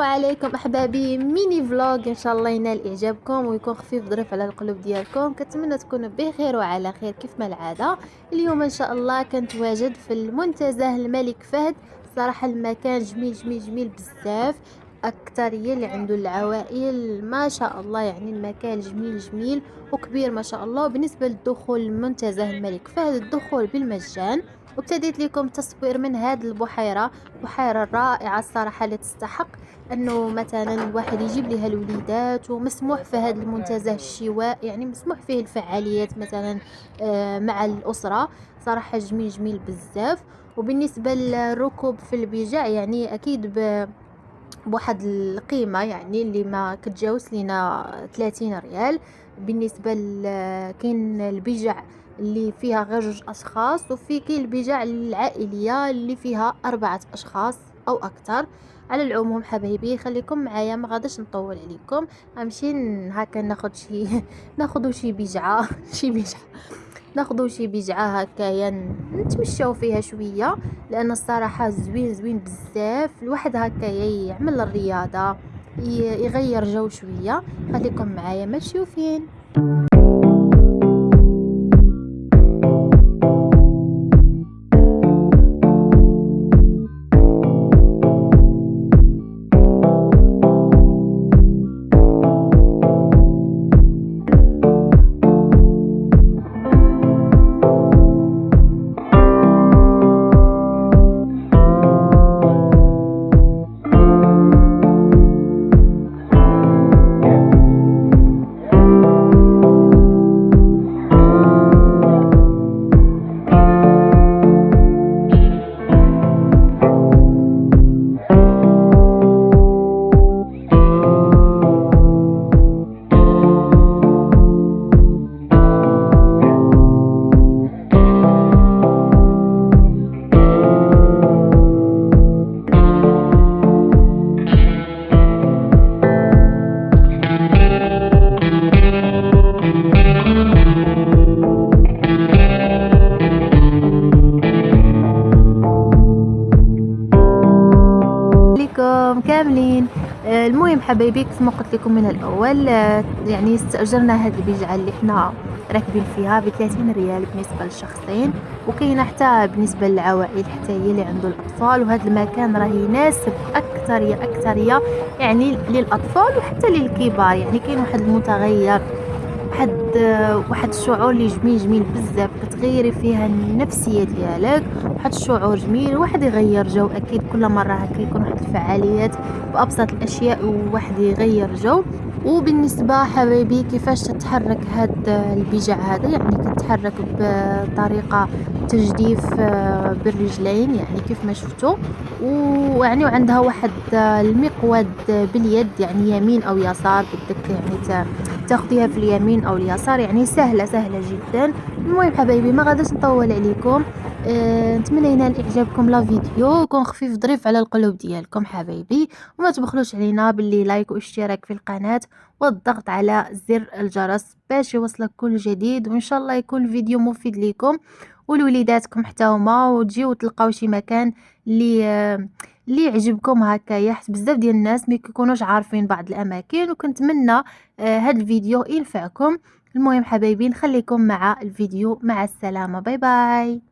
عليكم احبابي، ميني فلوج ان شاء الله ينال اعجابكم ويكون خفيف ظريف على القلوب ديالكم. كنتمنى تكونوا بخير وعلى خير كيف ما العاده. اليوم ان شاء الله كنتواجد في المنتزه الملك فهد. صراحه المكان جميل جميل جميل بزاف. اكثريه اللي عنده العوائل ما شاء الله، يعني المكان جميل جميل وكبير ما شاء الله. وبالنسبه للدخول المنتزه الملك فهد الدخول بالمجان. وابتديت لكم تصوير من هذه البحيرة الرائعة الصراحة اللي تستحق انه مثلا الواحد يجيب لها الوليدات. ومسموح في هذا المنتزه الشواء، يعني مسموح فيه الفعاليات مثلا مع الأسرة. صراحة جميل جميل بزاف. وبالنسبة للركوب في البجع يعني اكيد بواحد القيمة، يعني اللي ما كتجاوز لينا 30 ريال. بالنسبة كاين البجع اللي فيها غير جوج اشخاص، وفي كاين البجع العائلية اللي فيها 4 اشخاص او اكثر. على العموم حبايبي خليكم معايا، ما غاداش نطول عليكم. غنمشي هكا ناخذ شي ناخذ شي بجعة شي بجعة ناخذ شي بجعة هكايا نتمشاو فيها شويه، لان الصراحه زوين زوين بزاف. الواحد هكايا يعمل الرياضه، يغير جو شويه. خليكم معايا ماشي وفين. عليكم كاملين. المهم حبايبي كيف ما قلت لكم من الاول، يعني استاجرنا هذه البيجعه اللي احنا راكبين فيها ب 30 ريال بالنسبه للشخصين. وكاينه حتى بالنسبه للعوائل، حتى هي اللي عنده الاطفال. وهذا المكان راه يناسب اكثريه يعني للاطفال وحتى للكبار. يعني كاين واحد المتغير، واحد الشعور اللي جميل جميل بزاف، كتغيري فيها النفسيه ديالك. واحد الشعور جميل، واحد يغير جو اكيد كل مره هكا يكون واحد الفعاليات بابسط الاشياء وواحد يغير جو. وبالنسبه حبايبي كيفاش تتحرك هاد البجع هذا، يعني كتحرك بطريقه تجديف بالرجلين يعني كيف ما شفتوا. ويعني وعندها واحد المقود باليد، يعني يمين او يسار بدك يعني تاخديها في اليمين او اليسار. يعني سهله سهله جدا. المهم حبايبي ما غاداش نطول عليكم. نتمنى ينال اعجابكم لا فيديو ويكون خفيف ظريف على القلوب ديالكم حبايبي. وما تبخلوش علينا باللي لايك واشتراك في القناه والضغط على زر الجرس باش يوصلك كل جديد. وان شاء الله يكون الفيديو مفيد لكم ولوليداتكم حتى هما، وتجيو تلقاو شي مكان اللي يعجبكم هكايا. حيت بزاف ديال الناس ما كيكونوش عارفين بعض الاماكن، وكنتمنى هذا الفيديو ينفعكم. المهم حبايبي نخليكم مع الفيديو، مع السلامه، باي باي.